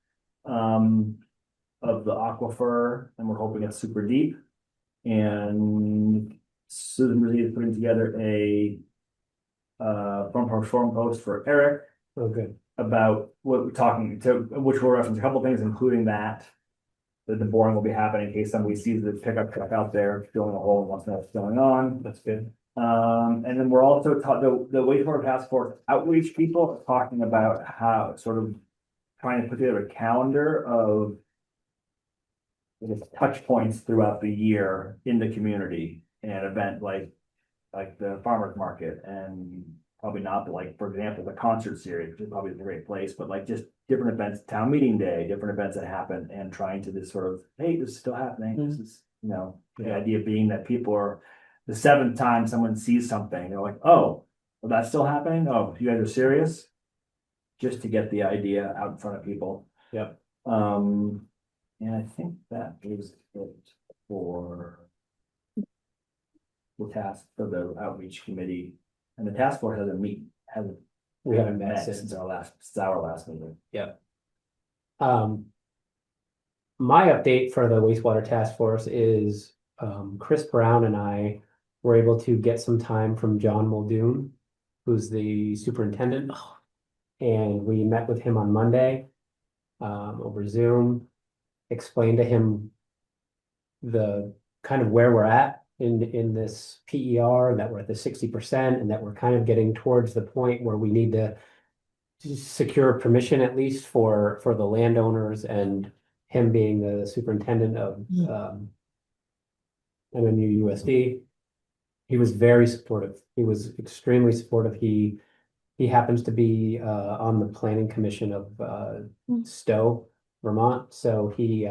Of the aquifer, and we're hoping it's super deep. And Susan really is putting together a front storm post for Eric Oh, good. about what we're talking to, which will reference a couple of things, including that the boring will be happening in case somebody sees the pickup truck out there filling a hole and wants to know what's going on. That's good. And then we're also the wastewater task force outreach people are talking about how sort of trying to put together a calendar of I guess, touch points throughout the year in the community, an event like the farmers market, and probably not, but like, for example, the concert series, which is probably a great place, but like just different events, town meeting day, different events that happen, and trying to this sort of, hey, this is still happening. This is, you know, the idea being that people are the 7th time someone sees something, they're like, oh, well, that's still happening. Oh, you guys are serious? Just to get the idea out in front of people. Yep. And I think that is it for the task for the outreach committee. And the task force We haven't met met since. since our last meeting. My update for the wastewater task force is, Chris Brown and I were able to get some time from John Muldoon, who's the superintendent. And we met with him on Monday, over Zoom, explained to him the kind of where we're at in this PER, that we're at the 60% and that we're kind of getting towards the point where we need to secure permission at least for the landowners, and him being the superintendent of MMU USD. He was very supportive. He was extremely supportive. He happens to be on the planning commission of Stowe, Vermont. So he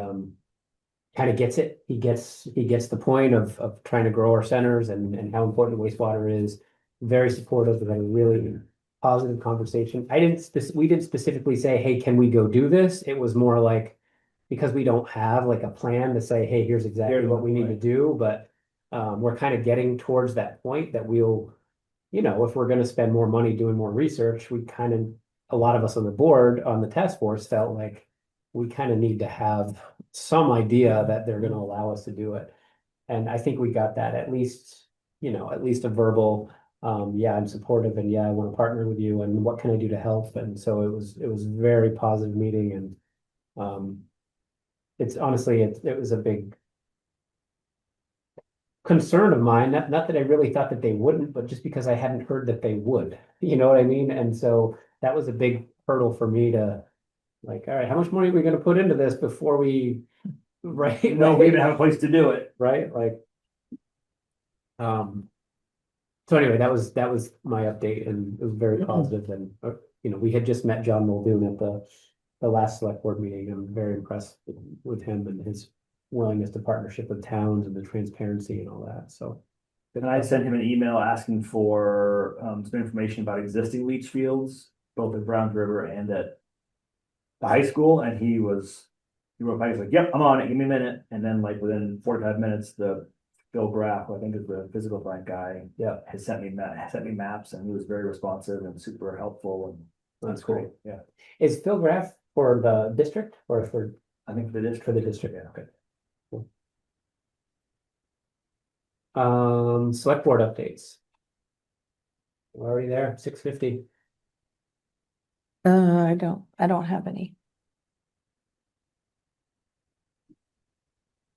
kind of gets it. He gets the point of trying to grow our centers and how important wastewater is. Very supportive. We had a really positive conversation. We didn't specifically say, hey, can we go do this? It was more like, because we don't have like a plan to say, hey, here's exactly what we need to do, but we're kind of getting towards that point that we'll, you know, if we're going to spend more money doing more research, a lot of us on the board on the task force felt like we kind of need to have some idea that they're going to allow us to do it. And I think we got that, at least a verbal, yeah, I'm supportive, and yeah, I want to partner with you, and what can I do to help? And so it was a very positive meeting, and it's honestly, it was a big concern of mine, not that I really thought that they wouldn't, but just because I hadn't heard that they would, you know what I mean? And so that was a big hurdle for me to, like, all right, how much money are we gonna put into this before we, right? No, we even have a place to do it. Right, like, so anyway, that was my update, and it was very positive. And we had just met John Muldoon at the last select board meeting. I'm very impressed with him and his willingness to partnership with towns and the transparency and all that. So, And I sent him an email asking for some information about existing leach fields, both at Browns River and at the high school, and he wrote back, he's like, yep, I'm on it, give me a minute. And then like within 45 minutes, the Phil Graff, who I think is the physical plant guy, has sent me maps, and he was very responsive and super helpful. And that's great. Yeah. Is Phil Graff for the district or for? I think for the district. For the district, yeah. Okay. Select board updates. We're already there, 6:50. I don't have any.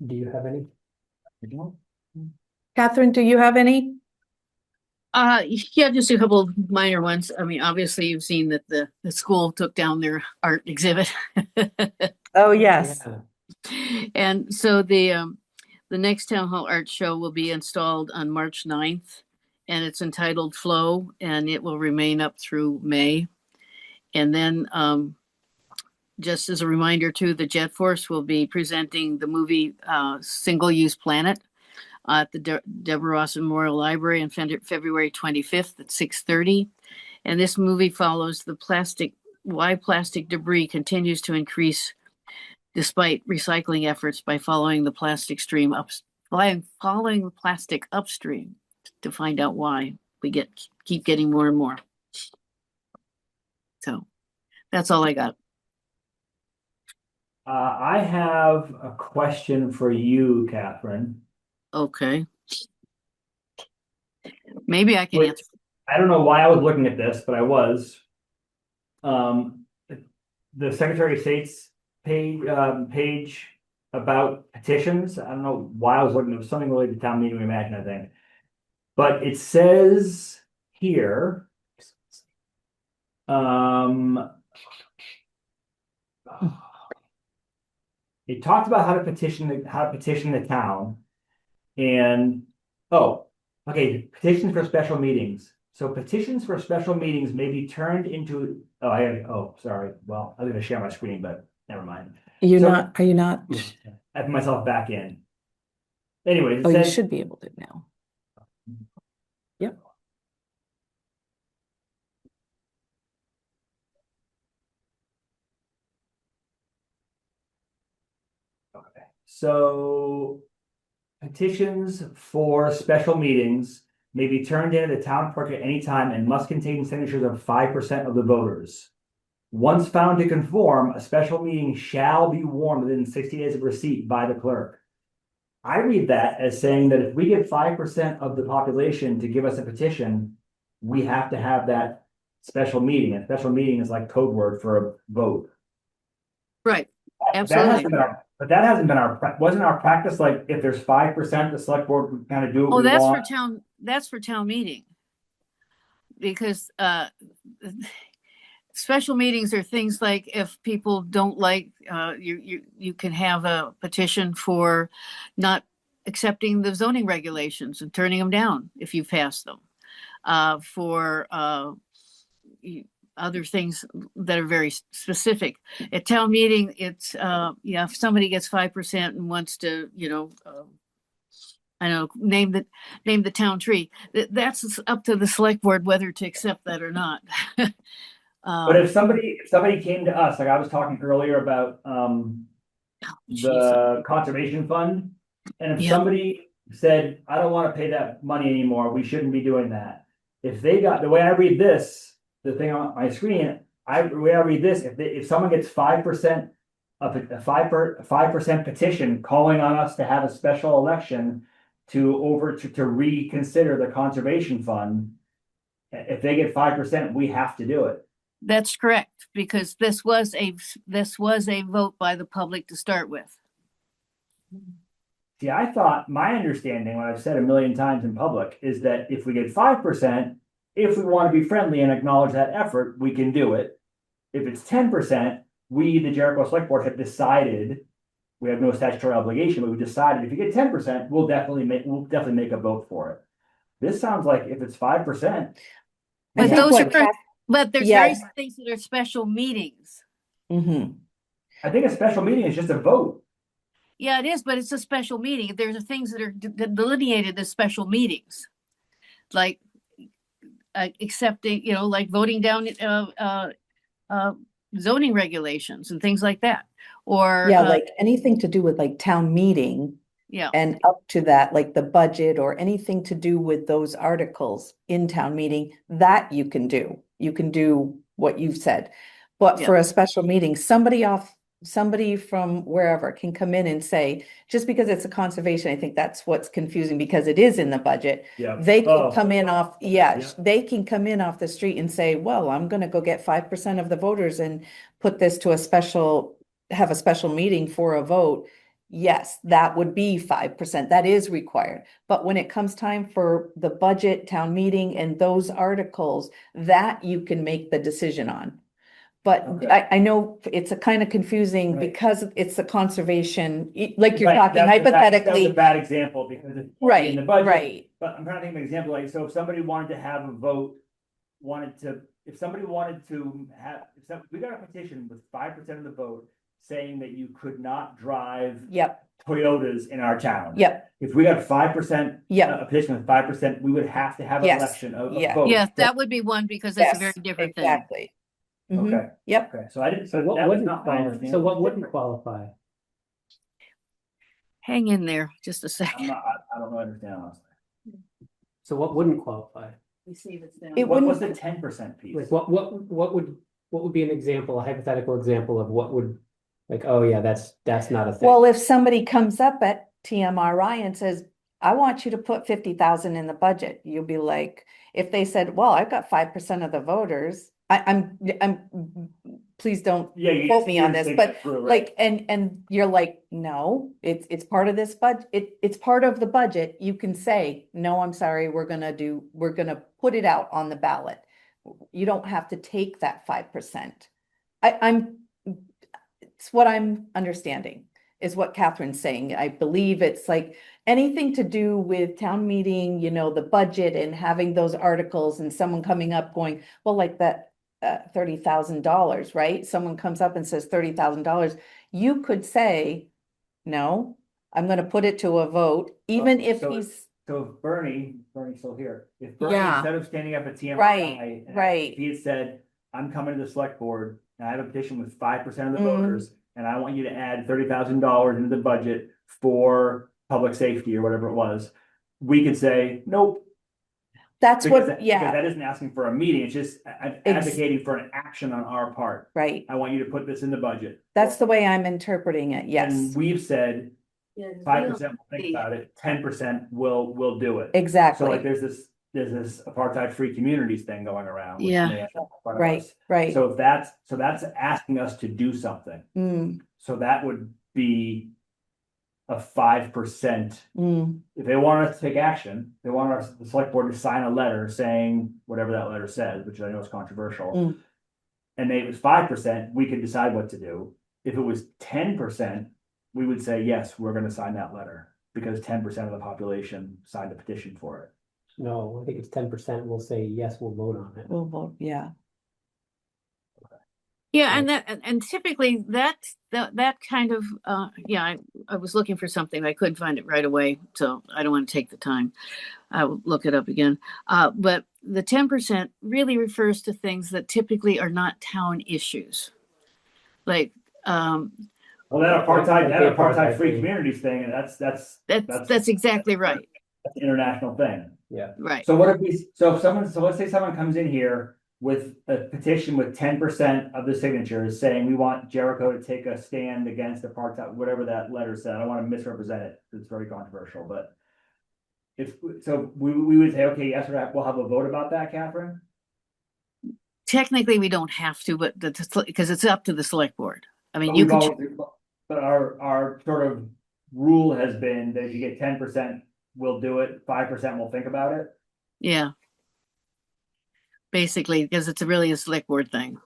Do you have any? Catherine, do you have any? Yeah, just a couple of minor ones. I mean, obviously you've seen that the school took down their art exhibit. Oh, yes. Yeah. And so the next town hall art show will be installed on March 9th, and it's entitled Flow, and it will remain up through May. And then just as a reminder too, the Jet Force will be presenting the movie Single Use Planet at the Deborah Ross Memorial Library on February 25th at 6:30. And this movie follows why plastic debris continues to increase despite recycling efforts by following the plastic upstream to find out why we keep getting more and more. So that's all I got. I have a question for you, Catherine. Okay. Maybe I can Wait. answer. I don't know why I was looking at this, but I was. The Secretary of State's page about petitions. I don't know why I was looking. It was something related to town meeting reimagine, I think. But it says here, it talked about how to petition the town, and petitions for special meetings. So petitions for special meetings may be turned into. Sorry. Well, I'm going to share my screen, but never mind. Are you not? I put myself back in. Anyway, Oh, you should be able to now. Yep. Okay. So petitions for special meetings may be turned in at the town clerk at any time and must contain signatures of 5% of the voters. Once found to conform, a special meeting shall be warned within 60 days of receipt by the clerk. I read that as saying that if we get 5% of the population to give us a petition, we have to have that special meeting. A special meeting is like code word for a vote. Right. Absolutely. But that hasn't been wasn't our practice, like if there's 5%, the select board would kind of do what we want? That's for town meeting. Because special meetings are things like if people don't like, you can have a petition for not accepting the zoning regulations and turning them down if you pass them. For other things that are very specific. At town meeting, it's if somebody gets 5% and wants to, I don't know, name the town tree. That's up to the select board whether to accept that or not. But if somebody came to us, like I was talking earlier about the conservation fund, and if somebody said, I don't want to pay that money anymore, we shouldn't be doing that. If they got the way I read this, the thing on my screen, the way I read this, if someone gets 5% of a 5% petition calling on us to have a special election to reconsider the conservation fund, if they get 5%, we have to do it. That's correct, because this was a vote by the public to start with. See, I thought my understanding, what I've said a million times in public, is that if we get 5%, if we want to be friendly and acknowledge that effort, we can do it. If it's 10%, we, the Jericho Selectboard, have decided, we have no statutory obligation, but we decided if you get 10%, we'll definitely make a vote for it. This sounds like if it's 5%. But there's various things that are special meetings. Mm-hmm. I think a special meeting is just a vote. Yeah, it is, but it's a special meeting. There's things that are delineated as special meetings, like accepting, like voting down zoning regulations and things like that. Or like anything to do with like town meeting. Yeah. And up to that, like the budget or anything to do with those articles in town meeting, that you can do. You can do what you've said. But for a special meeting, somebody from wherever can come in and say, just because it's a conservation, I think that's what's confusing, because it is in the budget. Yeah. They can come in off, they can come in off the street and say, well, I'm going to go get 5% of the voters and put this to have a special meeting for a vote. yes, that would be 5%. That is required. But when it comes time for the budget, town meeting, and those articles, that you can make the decision on. But Okay. I know it's a kind of confusing Right. because it's a conservation, like you're Right, talking that was a hypothetically. bad example because it's Right, in the budget. right. But I'm trying to think of an example, like, so if somebody wanted to have a vote, if somebody wanted to have, we got a petition with 5% of the vote saying that you could not drive Yep, Toyotas in our town. yep, If we got 5%, yep. a petition with 5%, we would have to have an Yes, election of yeah. vote. Yeah, that would be one because that's a very Yes, different thing. exactly. Mhm. Okay. Yep. Okay, so I didn't, So what that was wouldn't not my qualify? understanding. So what wouldn't qualify? Hang in there just a I'm second. not, I don't really understand honestly. So what wouldn't qualify? It What was wouldn't, the 10% piece? Like what would be an example, a hypothetical example of what would, like, oh yeah, that's not a thing. well, if somebody comes up at TMRI and says, I want you to put 50,000 in the budget, you'll be like, if they said, well, I've got 5% of the voters, I'm, please don't Yeah, you quote just- me you on just this, think but that through, right? like, and you're like, no, it's part of this budget, it's part of the budget, you can say, no, I'm sorry, we're gonna put it out on the ballot. You don't have to take that 5%. It's what I'm understanding, is what Catherine's saying. I believe it's like anything to do with town meeting, the budget and having those articles and someone coming up going, well, like that $30,000, right? Someone comes up and says $30,000. You could say, no, I'm gonna put it to a vote, even if so- he's, So if Bernie's still here, if Bernie, Yeah. instead of standing up at TMI. Right, and right. If he had said, I'm coming to the select board and I have a petition with 5% of the Mhm. voters. And I want you to add $30,000 into the budget for public safety or whatever it was. We could say, nope. that's Because what, yeah, that isn't asking for a meeting, it's just advocating for an action on our part. right. I want you to put this in the budget. That's the way I'm interpreting it, And yes, we've said 5% will think about it, 10% will do it. So like exactly, there's this apartheid-free communities thing going around. which Yeah. may have in front of right, us. right. So if that's asking us to do something. Mm, So that would be a 5%. mm, If they want us to take action, they want the select board to sign a letter saying whatever that letter says, which I know is controversial. Mm. And it was 5%, we could decide what to do. If it was 10%, we would say, yes, we're gonna sign that letter. Because 10% of the population signed a petition for it. No, I think it's 10%. We'll say, yes, we'll vote on it. we'll vote, yeah, Yeah, and typically that kind of yeah, I was looking for something. I couldn't find it right away, so I don't want to take the time. I will look it up again. But the 10% really refers to things that typically are not town issues. Like Well, that Like the apartheid-free apartheid-free. communities thing, and that's exactly right. that's an international thing. Yeah. Right. So let's say someone comes in here with a petition with 10% of the signatures saying we want Jericho to take a stand against apartheid, whatever that letter said. I don't want to misrepresent it. It's very controversial, but we would say, okay, yes, we'll have a vote about that, Catherine? Technically, we don't have to, but because it's up to the select board. I mean, But you we've can. always- But our sort of rule has been that if you get 10%, we'll do it, 5% we'll think about it. Yeah. Basically, because it's really a select board thing.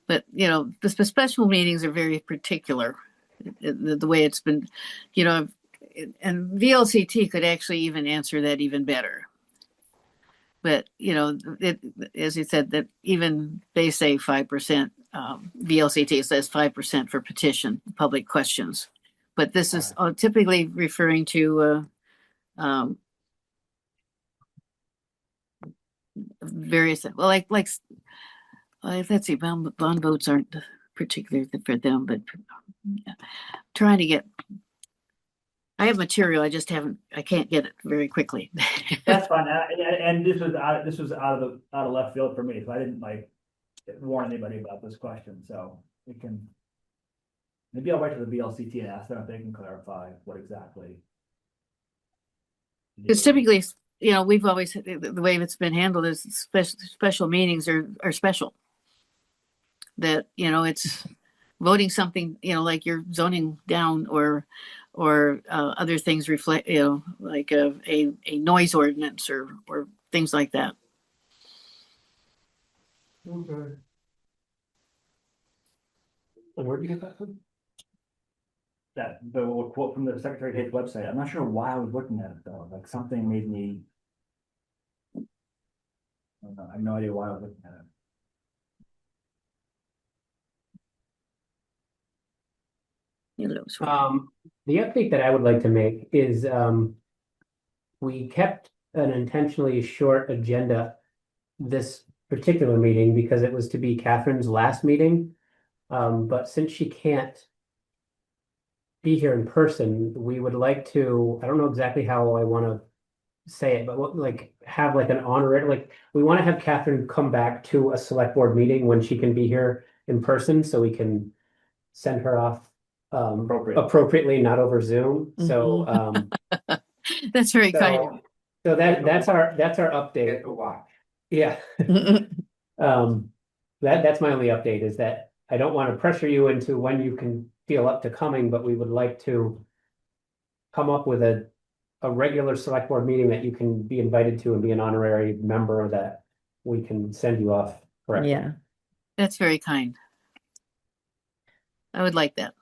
But, the special meetings are very particular, the way it's been, and VLCT could actually even answer that even better. But, as you said, that even they say 5%, VLCT says 5% for petition, public questions. But this is typically referring to various, well, like let's see, bond votes aren't particularly for them, but trying to get, I have material, I can't get it very quickly. That's fine, and this was out of left field for me, so I didn't warn anybody about this question, so it can. Maybe I'll write to the VLCT and ask them if they can clarify what exactly. Because typically, we've always, the way it's been handled is special meetings are special. That, voting something, like you're zoning down or other things reflect, like a noise ordinance or things like that. Okay. And where'd you get that from? That, the little quote from the Secretary of State's website. I'm not sure why I was looking at it though, like something made me. I don't know, I have no idea why I was looking at it. The update that I would like to make is, we kept an intentionally short agenda this particular meeting because it was to be Catherine's last meeting. But since she can't be here in person, we would like to, I don't know exactly how I want to say it, but have like an honorary, we want to have Catherine come back to a select board meeting when she can be here in person, so we can send her off appropriately, not over Zoom. So That's very kind of you. So that's our update. Yeah. That's my only update, is that I don't want to pressure you into when you can feel up to coming, but we would like to come up with a regular select board meeting that you can be invited to and be an honorary member, that we can send you off correctly. Yeah. That's very kind. I would like that.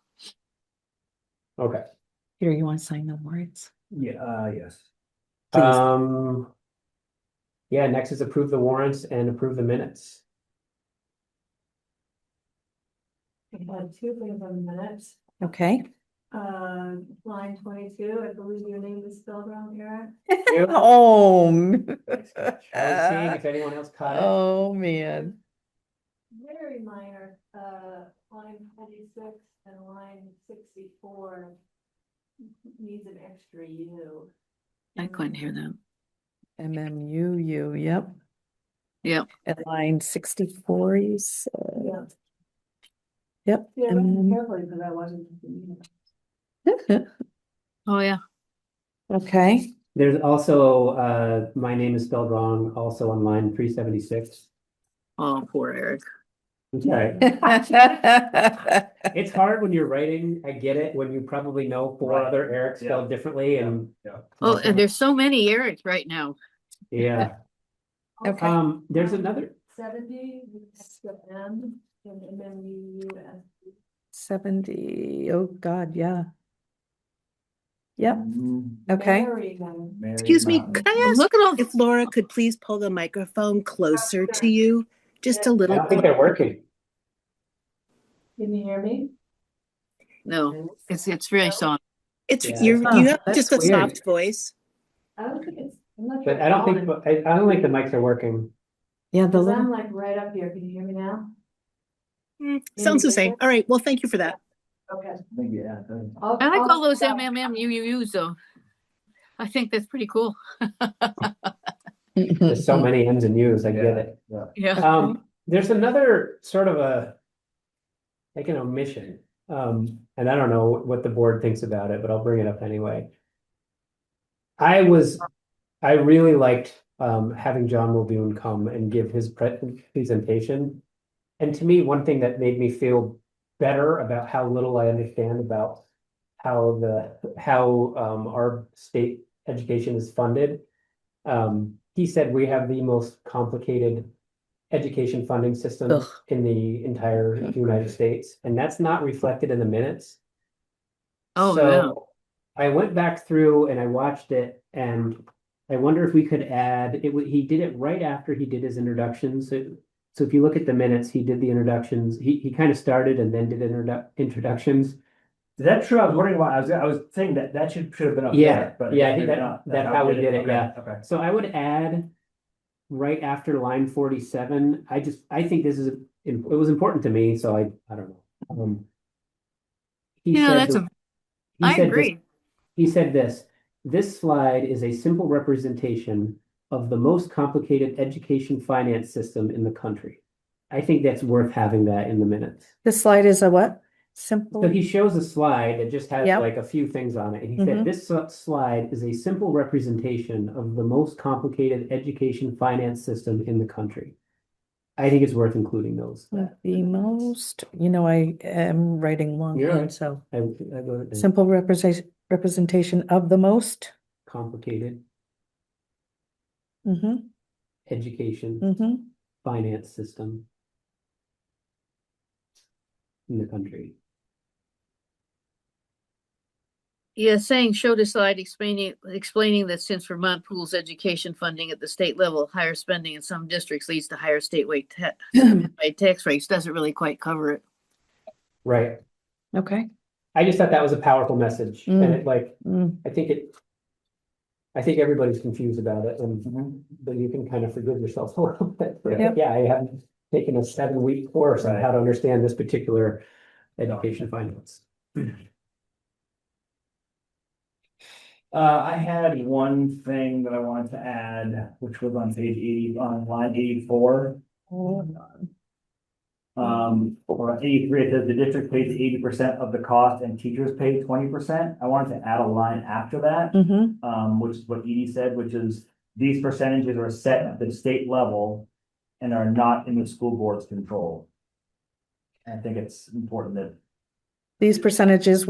Okay. Here, you want to sign the warrants? Yeah, yes. Please. Yeah, next is approve the warrants and approve the minutes. We had two things on the minutes. Okay. Line 22, I believe your name is spelled wrong, Eric. Oh. I was seeing if anyone else caught it. Oh, man. Very minor, line 26 and line 64 needs an extra U. I couldn't hear that. MMUU, yep. Yep. At line 64, you said. Yeah. Yep. Yeah, and carefully, because I wasn't. then- Oh, yeah. Okay. There's also, my name is spelled wrong, also on line 376. Oh, poor Eric. Okay. It's hard when you're writing. I get it, when you probably know four Right. other Erics Yeah. spelled differently, and Oh, and there's so many Erics right now. yeah. Okay. There's another. 70, extra M, and then U-S. 70. Oh, God, yeah. Yep. Mm, Okay. Very minor. Mary Excuse me, Mountain. could I Well, ask look at all. if Laura could please pull the microphone closer to you? Just a I little. don't think they're working. Can you hear me? No, it's very soft. It's Yeah. you Oh, have that's just a weird. soft voice. I don't think it's. I'm not But sure I don't it's on. think, I don't think the mics are working. Yeah, the Because little. I'm like right up here. Can you hear me now? Sounds the Any same. different? All right, well, thank you for that. Okay. I think, yeah, it does. I like all those stop. MMMUUs though. I think that's pretty cool. There's so many M's and U's, I get it. Yeah. There's another sort of like an omission. And I don't know what the board thinks about it, but I'll bring it up anyway. I really liked having John Muldoon come and give his presentation. And to me, one thing that made me feel better about how little I understand about how our state education is funded. He said we have the most complicated education funding system Ugh. in the entire United States, and that's not reflected in the minutes. Oh, So I went back through and I watched it, and I wonder if we could add it. He did it right after he did his introductions. So if you look at the minutes, he did the introductions. He kind of started and then did introductions. Is that true? I was wondering why, I was saying that should have been up Yeah, there, but. yeah, maybe that- not. that's how we did it, Okay, yeah. Okay. So I would add right after line 47. I think this is it was important to me, so I don't know. He Yeah, said that's that- he I said this- agree. He said this slide is a simple representation of the most complicated education finance system in the country. I think that's worth having that in the minutes. The slide is a what? Simple. So he shows a slide that just has Yep. like a few things on it. And he said, this slide is a simple representation of the most complicated education finance system in the country. I think it's worth including those. The most, I am writing You're longhand, right. so I wrote it down. simple representation of the most. Complicated Mm-hmm, education, mm-hmm. finance system in the country. Yeah, saying showed a slide explaining that since Vermont pools education funding at the state level, higher spending in some districts leads to higher statewide tax rates doesn't really quite cover it. Right. Okay. I just thought that was a powerful message, and it Mm. I think everybody's confused about it, and but you can kind of forgive yourself a little bit. Yep. Yeah, I haven't taken a 7-week course on Right. how to understand this particular education finance. I had one thing that I wanted to add, which was on page 80, on line 84. Or 83, it says the district pays 80% of the cost and teachers pay 20%. I wanted to add a line after that, Mm-hmm. which is what Edie said, which is these percentages are set at the state level and are not in the school board's control. I think it's important that These percentages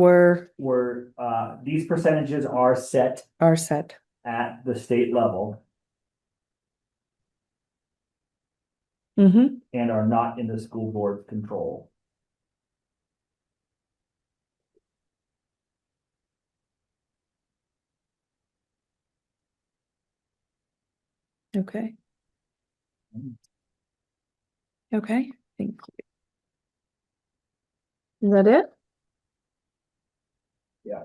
these percentages are set are set. at the state level Mm-hmm. and are not in the school board's control. Okay. Okay. Thank you. Is that it? Yeah.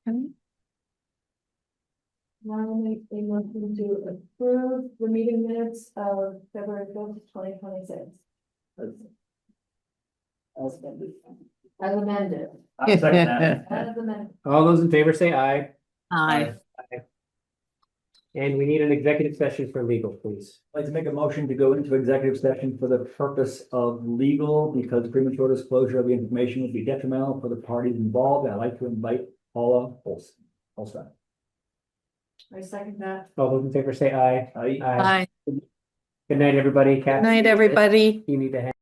Okay. Now I make a motion to approve the meeting minutes of February 5th, 2026. As amended. I second that. As amended. All those in favor say aye, Aye. and we need an executive session for legal, please. I'd like to make a motion to go into executive session for the purpose of legal, because premature disclosure of the information would be detrimental for the parties involved. I'd like to invite Paula Holstein. I second that. All those in favor say aye. Aye. Aye. Good night, everybody. Kat, Night, everybody. you need to hang.